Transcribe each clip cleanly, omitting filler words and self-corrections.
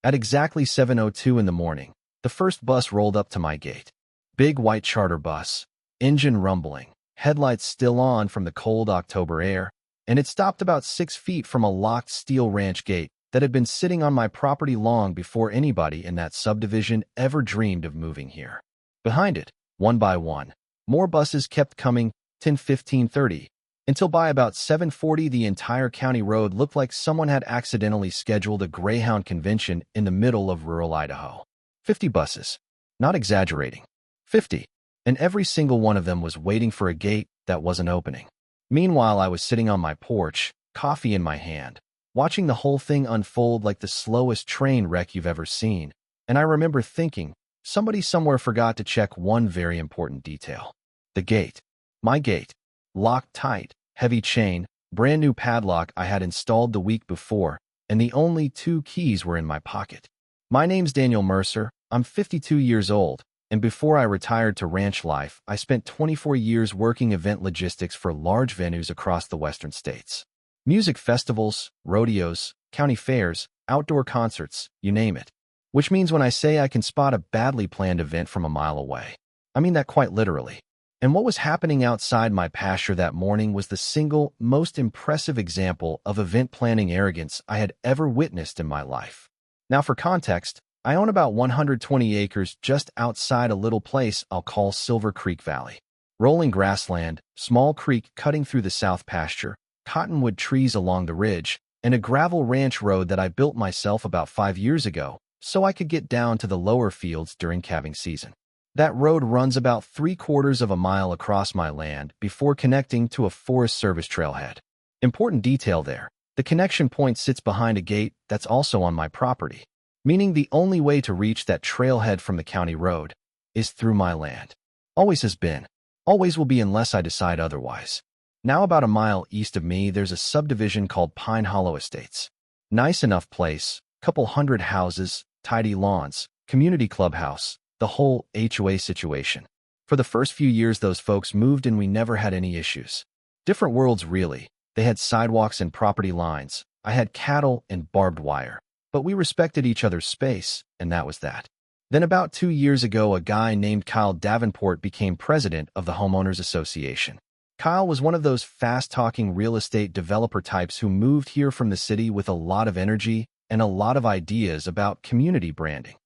At exactly 7:02 in the morning, the first bus rolled up to my gate. Big white charter bus, engine rumbling, headlights still on from the cold October air, and it stopped about 6 feet from a locked steel ranch gate that had been sitting on my property long before anybody in that subdivision ever dreamed of moving here. Behind it, one by one, more buses kept coming, 10, 15, 30, until by about 7:40 the entire county road looked like someone had accidentally scheduled a Greyhound convention in the middle of rural Idaho. 50 buses. Not exaggerating. 50. And every single one of them was waiting for a gate that wasn't opening. Meanwhile, I was sitting on my porch, coffee in my hand, watching the whole thing unfold like the slowest train wreck you've ever seen, and I remember thinking, somebody somewhere forgot to check one very important detail. The gate. My gate. Locked tight, heavy chain, brand new padlock I had installed the week before, and the only 2 keys were in my pocket. My name's Daniel Mercer, I'm 52 years old, and before I retired to ranch life, I spent 24 years working event logistics for large venues across the western states. Music festivals, rodeos, county fairs, outdoor concerts, you name it. Which means when I say I can spot a badly planned event from a mile away, I mean that quite literally. And what was happening outside my pasture that morning was the single, most impressive example of event planning arrogance I had ever witnessed in my life. Now for context, I own about 120 acres just outside a little place I'll call Silver Creek Valley. Rolling grassland, small creek cutting through the south pasture, cottonwood trees along the ridge, and a gravel ranch road that I built myself about 5 years ago so I could get down to the lower fields during calving season. That road runs about 3/4 of a mile across my land before connecting to a Forest Service trailhead. Important detail there, the connection point sits behind a gate that's also on my property, meaning the only way to reach that trailhead from the county road is through my land. Always has been, always will be unless I decide otherwise. Now about a mile east of me, there's a subdivision called Pine Hollow Estates. Nice enough place, couple hundred houses, tidy lawns, community clubhouse, the whole HOA situation. For the first few years those folks moved and we never had any issues. Different worlds really. They had sidewalks and property lines. I had cattle and barbed wire. But we respected each other's space, and that was that. Then about 2 years ago, a guy named Kyle Davenport became president of the Homeowners Association. Kyle was one of those fast-talking real estate developer types who moved here from the city with a lot of energy and a lot of ideas about community branding.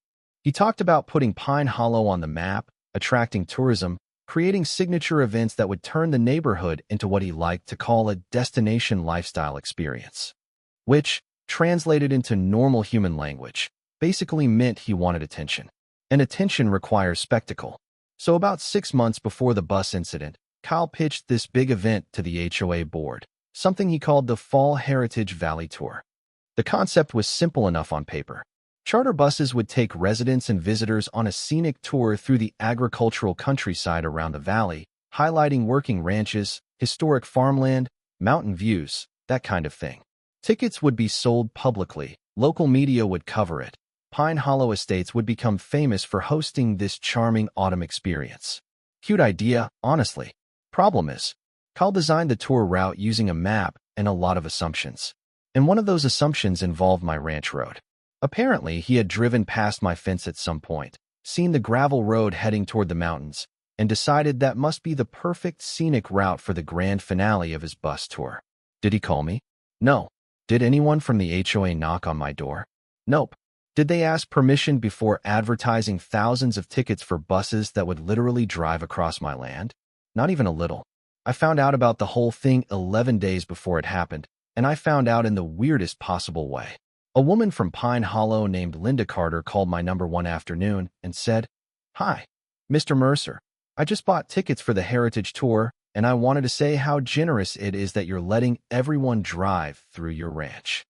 He talked about putting Pine Hollow on the map, attracting tourism, creating signature events that would turn the neighborhood into what he liked to call a destination lifestyle experience, which, translated into normal human language, basically meant he wanted attention. And attention requires spectacle. So about 6 months before the bus incident, Kyle pitched this big event to the HOA board, something he called the Fall Heritage Valley Tour. The concept was simple enough on paper. Charter buses would take residents and visitors on a scenic tour through the agricultural countryside around the valley, highlighting working ranches, historic farmland, mountain views, that kind of thing. Tickets would be sold publicly, local media would cover it. Pine Hollow Estates would become famous for hosting this charming autumn experience. Cute idea, honestly. Problem is, Kyle designed the tour route using a map and a lot of assumptions. And one of those assumptions involved my ranch road. Apparently, he had driven past my fence at some point, seen the gravel road heading toward the mountains, and decided that must be the perfect scenic route for the grand finale of his bus tour. Did he call me? No. Did anyone from the HOA knock on my door? Nope. Did they ask permission before advertising thousands of tickets for buses that would literally drive across my land? Not even a little. I found out about the whole thing 11 days before it happened, and I found out in the weirdest possible way. A woman from Pine Hollow named Linda Carter called my number one afternoon and said, "Hi, Mr. Mercer. I just bought tickets for the Heritage Tour, and I wanted to say how generous it is that you're letting everyone drive through your ranch."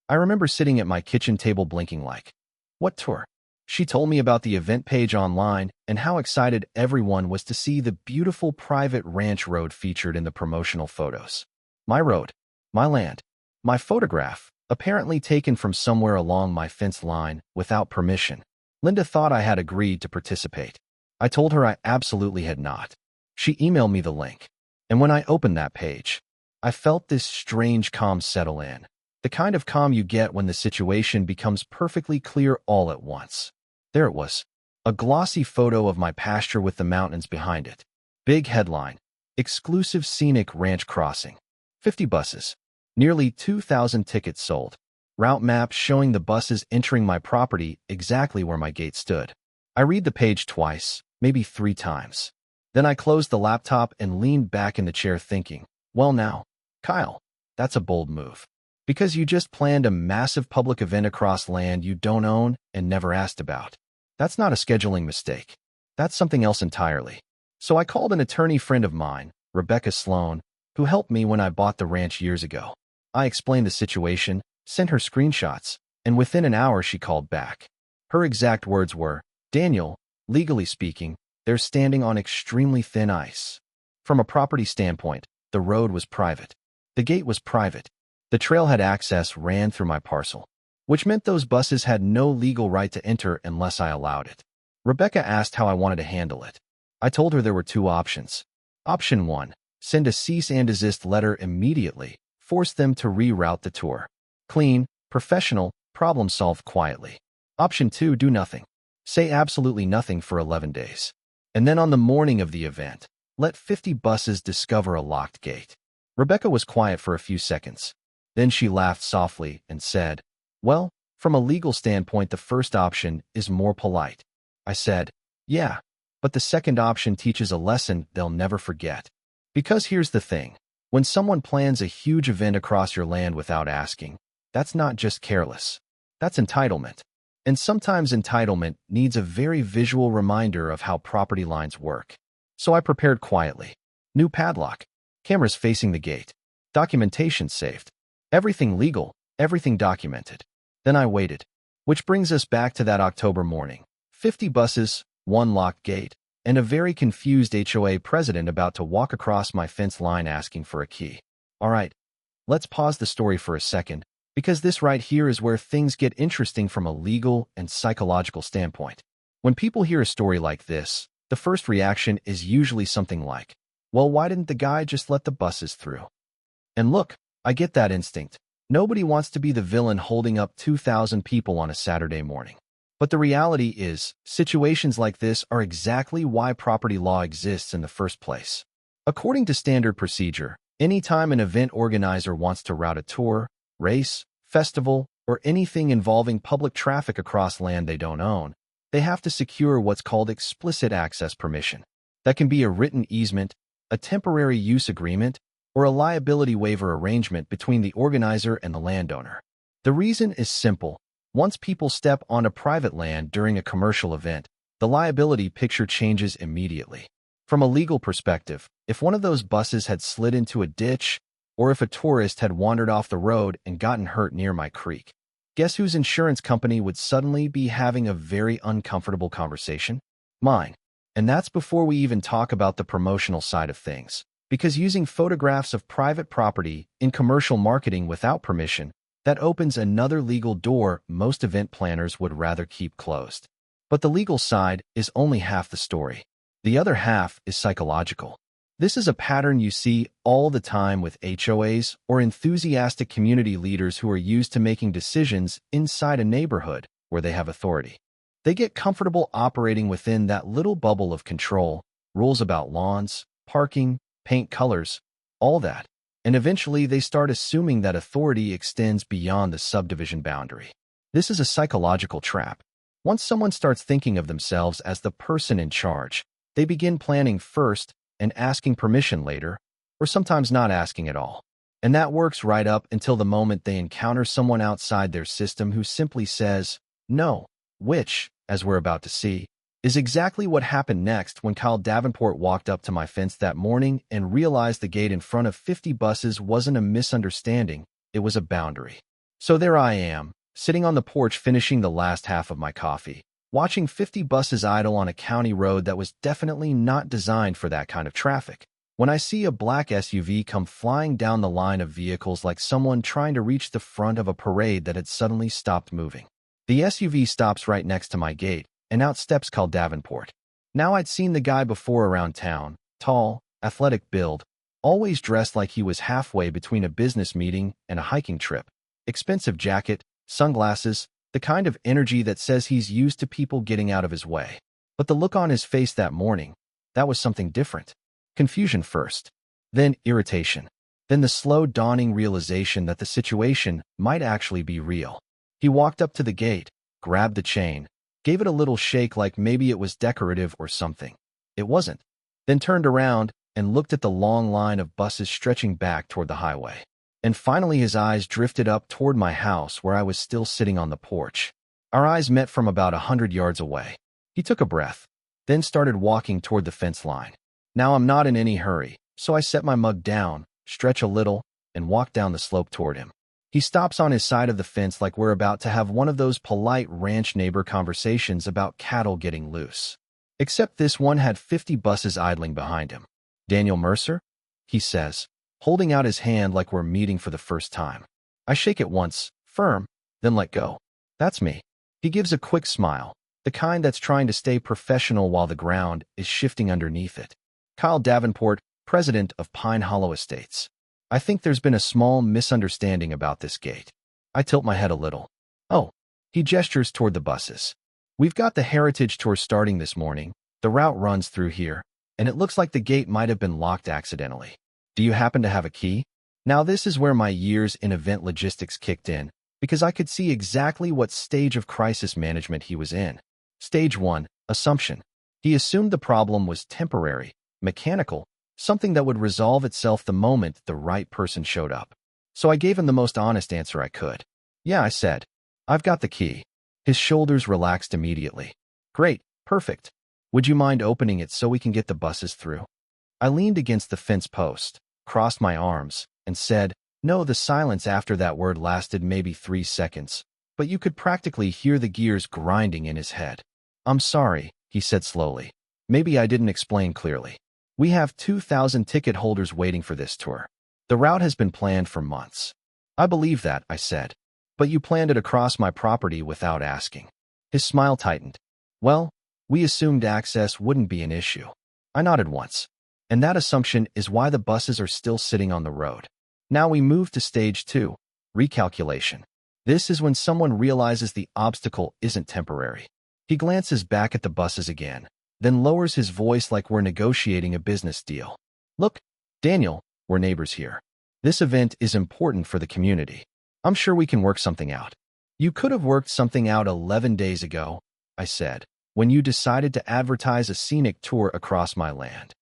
I remember sitting at my kitchen table blinking like, "What tour?" She told me about the event page online and how excited everyone was to see the beautiful private ranch road featured in the promotional photos. My road, my land, my photograph, apparently taken from somewhere along my fence line without permission. Linda thought I had agreed to participate. I told her I absolutely had not. She emailed me the link. And when I opened that page, I felt this strange calm settle in. The kind of calm you get when the situation becomes perfectly clear all at once. There it was. A glossy photo of my pasture with the mountains behind it. Big headline. Exclusive scenic ranch crossing. 50 buses. Nearly 2,000 tickets sold. Route map showing the buses entering my property exactly where my gate stood. I read the page twice, maybe 3 times. Then I closed the laptop and leaned back in the chair thinking, well now, Kyle, that's a bold move. Because you just planned a massive public event across land you don't own and never asked about. That's not a scheduling mistake. That's something else entirely. So I called an attorney friend of mine, Rebecca Sloan, who helped me when I bought the ranch years ago. I explained the situation, sent her screenshots, and within an hour she called back. Her exact words were, Daniel, legally speaking, they're standing on extremely thin ice. From a property standpoint, the road was private. The gate was private. The trailhead access ran through my parcel, which meant those buses had no legal right to enter unless I allowed it. Rebecca asked how I wanted to handle it. I told her there were 2 options. Option 1, send a cease and desist letter immediately, force them to reroute the tour. Clean, professional, problem solved quietly. Option 2, do nothing. Say absolutely nothing for 11 days. And then on the morning of the event, let 50 buses discover a locked gate. Rebecca was quiet for a few seconds. Then she laughed softly and said, well, from a legal standpoint, the first option is more polite. I said, yeah, but the second option teaches a lesson they'll never forget. Because here's the thing. When someone plans a huge event across your land without asking, that's not just careless. That's entitlement. And sometimes entitlement needs a very visual reminder of how property lines work. So I prepared quietly. New padlock. Cameras facing the gate. Documentation saved. Everything legal, everything documented. Then I waited. Which brings us back to that October morning. 50 buses, 1 locked gate, and a very confused HOA president about to walk across my fence line asking for a key. All right, let's pause the story for a second, because this right here is where things get interesting from a legal and psychological standpoint. When people hear a story like this, the first reaction is usually something like, well, why didn't the guy just let the buses through? And look, I get that instinct. Nobody wants to be the villain holding up 2,000 people on a Saturday morning. But the reality is, situations like this are exactly why property law exists in the first place. According to standard procedure, anytime an event organizer wants to route a tour, race, festival, or anything involving public traffic across land they don't own, they have to secure what's called explicit access permission. That can be a written easement, a temporary use agreement, or a liability waiver arrangement between the organizer and the landowner. The reason is simple. Once people step onto private land during a commercial event, the liability picture changes immediately. From a legal perspective, if one of those buses had slid into a ditch, or if a tourist had wandered off the road and gotten hurt near my creek, guess whose insurance company would suddenly be having a very uncomfortable conversation? Mine. And that's before we even talk about the promotional side of things. Because using photographs of private property in commercial marketing without permission, that opens another legal door most event planners would rather keep closed. But the legal side is only half the story. The other half is psychological. This is a pattern you see all the time with HOAs or enthusiastic community leaders who are used to making decisions inside a neighborhood where they have authority. They get comfortable operating within that little bubble of control, rules about lawns, parking, paint colors, all that. And eventually they start assuming that authority extends beyond the subdivision boundary. This is a psychological trap. Once someone starts thinking of themselves as the person in charge, they begin planning first and asking permission later, or sometimes not asking at all. And that works right up until the moment they encounter someone outside their system who simply says, no, which, as we're about to see, is exactly what happened next when Kyle Davenport walked up to my fence that morning and realized the gate in front of 50 buses wasn't a misunderstanding, it was a boundary. So there I am, sitting on the porch finishing the last half of my coffee, watching 50 buses idle on a county road that was definitely not designed for that kind of traffic, when I see a black SUV come flying down the line of vehicles like someone trying to reach the front of a parade that had suddenly stopped moving. The SUV stops right next to my gate, and out steps Kyle Davenport. Now I'd seen the guy before around town, tall, athletic build, always dressed like he was halfway between a business meeting and a hiking trip. expensive jacket, sunglasses, the kind of energy that says he's used to people getting out of his way. But the look on his face that morning, that was something different. Confusion first, then irritation, then the slow dawning realization that the situation might actually be real. He walked up to the gate, grabbed the chain, gave it a little shake like maybe it was decorative or something. It wasn't. Then turned around and looked at the long line of buses stretching back toward the highway. And finally his eyes drifted up toward my house where I was still sitting on the porch. Our eyes met from about 100 yards away. He took a breath, then started walking toward the fence line. Now I'm not in any hurry, so I set my mug down, stretch a little, and walk down the slope toward him. He stops on his side of the fence like we're about to have one of those polite ranch neighbor conversations about cattle getting loose. Except this one had 50 buses idling behind him. "Daniel Mercer?" he says, holding out his hand like we're meeting for the first time. I shake it once, firm, then let go. "That's me." He gives a quick smile, the kind that's trying to stay professional while the ground is shifting underneath it. "Kyle Davenport, president of Pine Hollow Estates. I think there's been a small misunderstanding about this gate." I tilt my head a little. "Oh." He gestures toward the buses. "We've got the Heritage Tour starting this morning. The route runs through here, and it looks like the gate might have been locked accidentally. Do you happen to have a key?" Now this is where my years in event logistics kicked in, because I could see exactly what stage of crisis management he was in. Stage 1, assumption. He assumed the problem was temporary, mechanical, something that would resolve itself the moment the right person showed up. So I gave him the most honest answer I could. "Yeah," I said. "I've got the key." His shoulders relaxed immediately. "Great, perfect. Would you mind opening it so we can get the buses through?" I leaned against the fence post, crossed my arms, and said, "No." The silence after that word lasted maybe 3 seconds, but you could practically hear the gears grinding in his head. "I'm sorry," he said slowly. "Maybe I didn't explain clearly. We have 2,000 ticket holders waiting for this tour. The route has been planned for months." "I believe that," I said. "But you planned it across my property without asking." His smile tightened. "Well, we assumed access wouldn't be an issue." I nodded once. "And that assumption is why the buses are still sitting on the road." Now we move to stage 2, recalculation. This is when someone realizes the obstacle isn't temporary. He glances back at the buses again, then lowers his voice like we're negotiating a business deal. "Look, Daniel, we're neighbors here. This event is important for the community. I'm sure we can work something out." "You could have worked something out 11 days ago," I said, "when you decided to advertise a scenic tour across my land."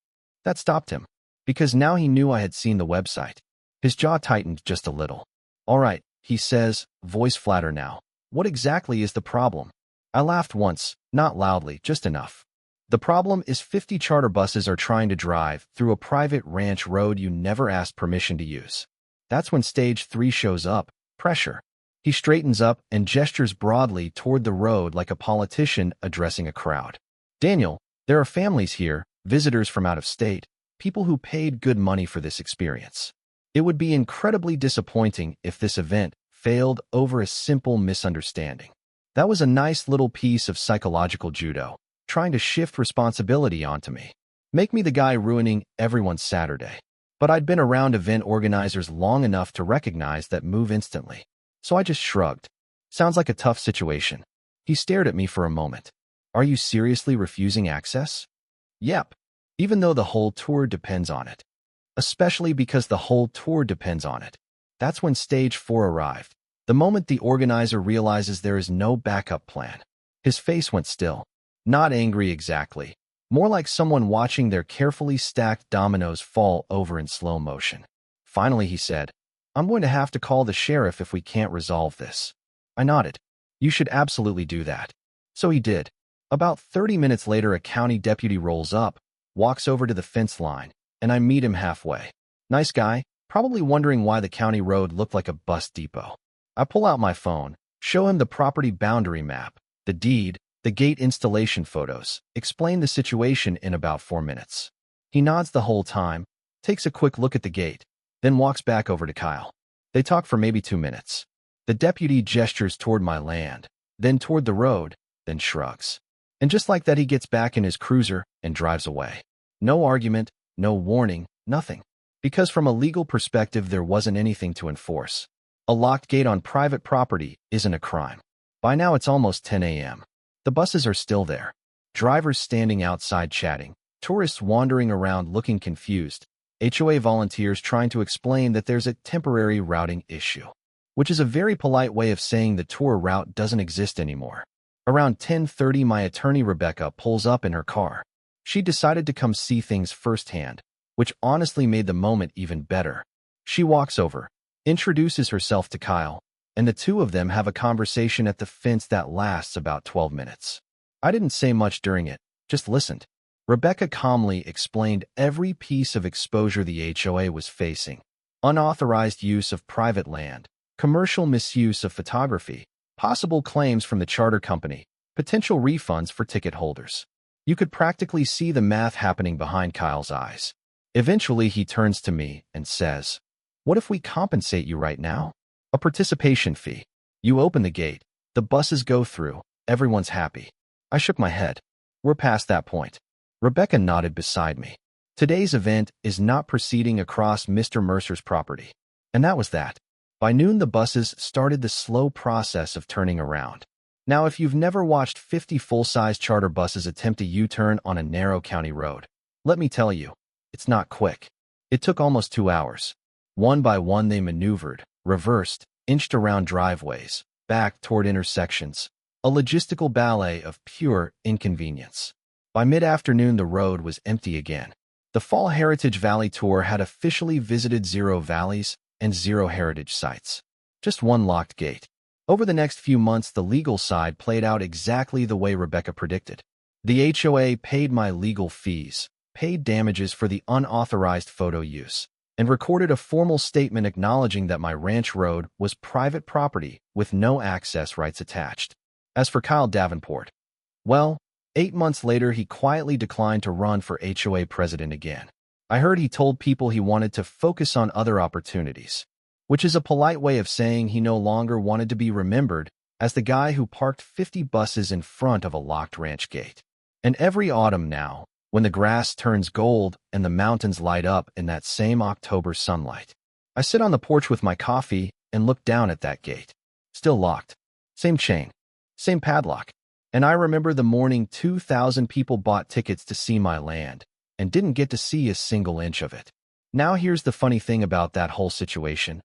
That stopped him, because now he knew I had seen the website. His jaw tightened just a little. "All right," he says, voice flatter now. "What exactly is the problem?" I laughed once, not loudly, just enough. "The problem is 50 charter buses are trying to drive through a private ranch road you never asked permission to use." That's when stage 3 shows up, pressure. He straightens up and gestures broadly toward the road like a politician addressing a crowd. "Daniel, there are families here, visitors from out of state, people who paid good money for this experience. It would be incredibly disappointing if this event failed over a simple misunderstanding." That was a nice little piece of psychological judo, trying to shift responsibility onto me. Make me the guy ruining everyone's Saturday. But I'd been around event organizers long enough to recognize that move instantly. So I just shrugged. "Sounds like a tough situation." He stared at me for a moment. "Are you seriously refusing access?" "Yep. Even though the whole tour depends on it." "Especially because the whole tour depends on it." That's when stage 4 arrived. The moment the organizer realizes there is no backup plan. His face went still. Not angry exactly. More like someone watching their carefully stacked dominoes fall over in slow motion. Finally, he said, "I'm going to have to call the sheriff if we can't resolve this." I nodded. "You should absolutely do that." So he did. About 30 minutes later, a county deputy rolls up, walks over to the fence line, and I meet him halfway. Nice guy, probably wondering why the county road looked like a bus depot. I pull out my phone, show him the property boundary map, the deed, the gate installation photos, explain the situation in about 4 minutes. He nods the whole time, takes a quick look at the gate, then walks back over to Kyle. They talk for maybe 2 minutes. The deputy gestures toward my land, then toward the road, then shrugs. And just like that, he gets back in his cruiser and drives away. No argument, no warning, nothing. Because from a legal perspective, there wasn't anything to enforce. A locked gate on private property isn't a crime. By now it's almost 10 a.m. The buses are still there. Drivers standing outside chatting, tourists wandering around looking confused, HOA volunteers trying to explain that there's a temporary routing issue, which is a very polite way of saying the tour route doesn't exist anymore. Around 10:30, my attorney Rebecca pulls up in her car. She decided to come see things firsthand, which honestly made the moment even better. She walks over, introduces herself to Kyle, and the two of them have a conversation at the fence that lasts about 12 minutes. I didn't say much during it, just listened. Rebecca calmly explained every piece of exposure the HOA was facing: unauthorized use of private land, commercial misuse of photography, possible claims from the charter company, potential refunds for ticket holders. You could practically see the math happening behind Kyle's eyes. Eventually, he turns to me and says, "What if we compensate you right now? A participation fee. You open the gate, the buses go through, everyone's happy." I shook my head. We're past that point. Rebecca nodded beside me. Today's event is not proceeding across Mr. Mercer's property. And that was that. By noon, the buses started the slow process of turning around. Now, if you've never watched 50 full-size charter buses attempt a U-turn on a narrow county road, let me tell you, it's not quick. It took almost 2 hours. One by one, they maneuvered, reversed, inched around driveways, back toward intersections, a logistical ballet of pure inconvenience. By mid-afternoon, the road was empty again. The Fall Heritage Valley Tour had officially visited 0 valleys and 0 heritage sites. Just one locked gate. Over the next few months, the legal side played out exactly the way Rebecca predicted. The HOA paid my legal fees, paid damages for the unauthorized photo use, and recorded a formal statement acknowledging that my ranch road was private property with no access rights attached. As for Kyle Davenport, well, 8 months later, he quietly declined to run for HOA president again. I heard he told people he wanted to focus on other opportunities, which is a polite way of saying he no longer wanted to be remembered as the guy who parked 50 buses in front of a locked ranch gate. And every autumn now, when the grass turns gold and the mountains light up in that same October sunlight, I sit on the porch with my coffee and look down at that gate. Still locked. Same chain. Same padlock. And I remember the morning 2,000 people bought tickets to see my land and didn't get to see a single inch of it. Now here's the funny thing about that whole situation.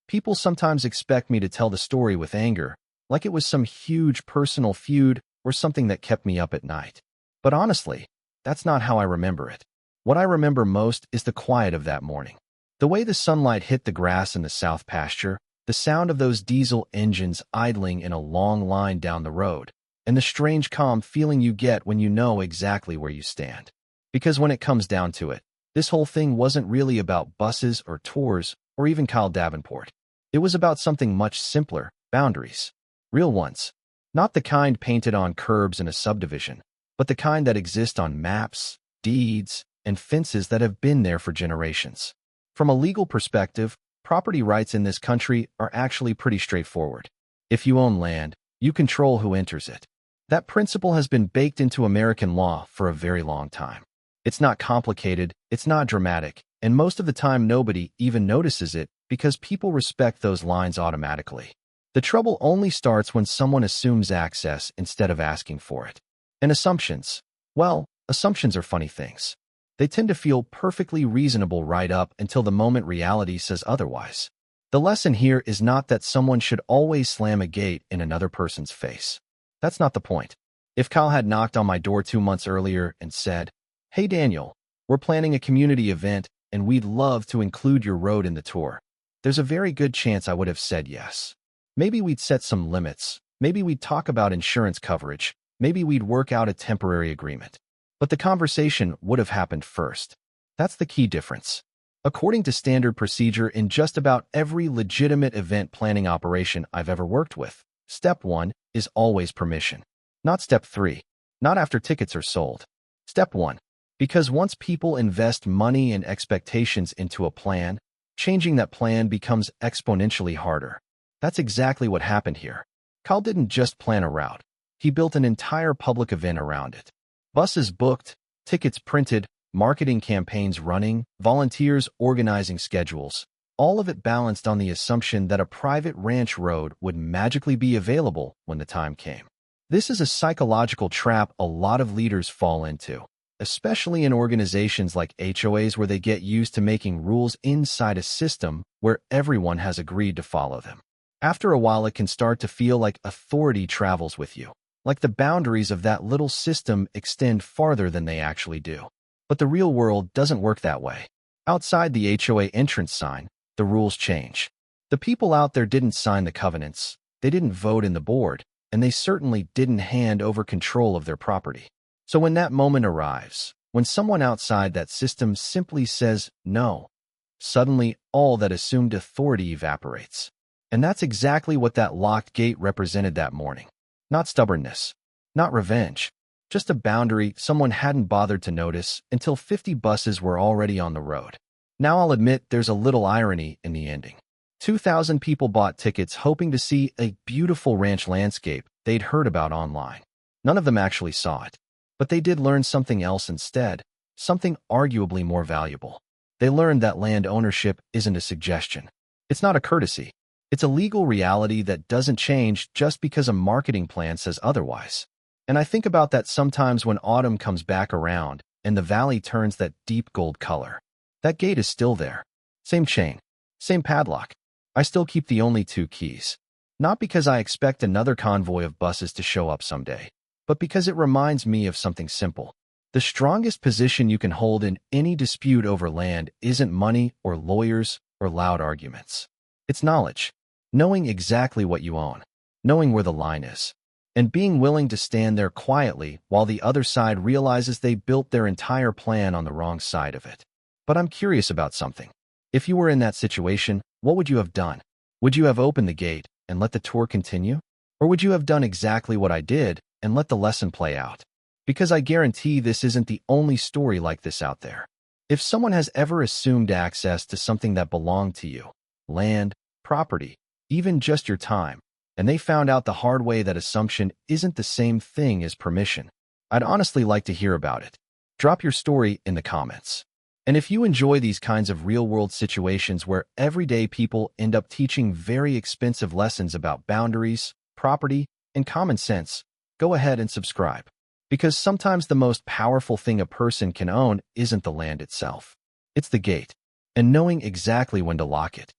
People sometimes expect me to tell the story with anger, like it was some huge personal feud or something that kept me up at night. But honestly, that's not how I remember it. What I remember most is the quiet of that morning. The way the sunlight hit the grass in the south pasture, the sound of those diesel engines idling in a long line down the road, and the strange calm feeling you get when you know exactly where you stand. Because when it comes down to it, this whole thing wasn't really about buses or tours or even Kyle Davenport. It was about something much simpler: boundaries. Real ones. Not the kind painted on curbs in a subdivision, but the kind that exist on maps, deeds, and fences that have been there for generations. From a legal perspective, property rights in this country are actually pretty straightforward. If you own land, you control who enters it. That principle has been baked into American law for a very long time. It's not complicated, it's not dramatic, and most of the time nobody even notices it because people respect those lines automatically. The trouble only starts when someone assumes access instead of asking for it. And assumptions, well, assumptions are funny things. They tend to feel perfectly reasonable right up until the moment reality says otherwise. The lesson here is not that someone should always slam a gate in another person's face. That's not the point. If Kyle had knocked on my door 2 months earlier and said, "Hey Daniel, we're planning a community event and we'd love to include your road in the tour," there's a very good chance I would have said yes. Maybe we'd set some limits. Maybe we'd talk about insurance coverage. Maybe we'd work out a temporary agreement. But the conversation would have happened first. That's the key difference. According to standard procedure in just about every legitimate event planning operation I've ever worked with, step 1 is always permission. Not step 3. Not after tickets are sold. Step 1. Because once people invest money and expectations into a plan, changing that plan becomes exponentially harder. That's exactly what happened here. Kyle didn't just plan a route. He built an entire public event around it. Buses booked, tickets printed, marketing campaigns running, volunteers organizing schedules, all of it balanced on the assumption that a private ranch road would magically be available when the time came. This is a psychological trap a lot of leaders fall into, especially in organizations like HOAs where they get used to making rules inside a system where everyone has agreed to follow them. After a while, it can start to feel like authority travels with you, like the boundaries of that little system extend farther than they actually do. But the real world doesn't work that way. Outside the HOA entrance sign, the rules change. The people out there didn't sign the covenants, they didn't vote in the board, and they certainly didn't hand over control of their property. So when that moment arrives, when someone outside that system simply says no, suddenly all that assumed authority evaporates. And that's exactly what that locked gate represented that morning. Not stubbornness, not revenge, just a boundary someone hadn't bothered to notice until 50 buses were already on the road. Now I'll admit there's a little irony in the ending. 2,000 people bought tickets hoping to see a beautiful ranch landscape they'd heard about online. None of them actually saw it, but they did learn something else instead, something arguably more valuable. They learned that land ownership isn't a suggestion. It's not a courtesy. It's a legal reality that doesn't change just because a marketing plan says otherwise. And I think about that sometimes when autumn comes back around and the valley turns that deep gold color. That gate is still there. Same chain, same padlock. I still keep the only 2 keys. Not because I expect another convoy of buses to show up someday, but because it reminds me of something simple. The strongest position you can hold in any dispute over land isn't money or lawyers or loud arguments. It's knowledge. Knowing exactly what you own, knowing where the line is, and being willing to stand there quietly while the other side realizes they built their entire plan on the wrong side of it. But I'm curious about something. If you were in that situation, what would you have done? Would you have opened the gate and let the tour continue? Or would you have done exactly what I did and let the lesson play out? Because I guarantee this isn't the only story like this out there. If someone has ever assumed access to something that belonged to you, land, property, even just your time, and they found out the hard way that assumption isn't the same thing as permission, I'd honestly like to hear about it. Drop your story in the comments. And if you enjoy these kinds of real-world situations where everyday people end up teaching very expensive lessons about boundaries, property, and common sense, go ahead and subscribe. Because sometimes the most powerful thing a person can own isn't the land itself. It's the gate, and knowing exactly when to lock it.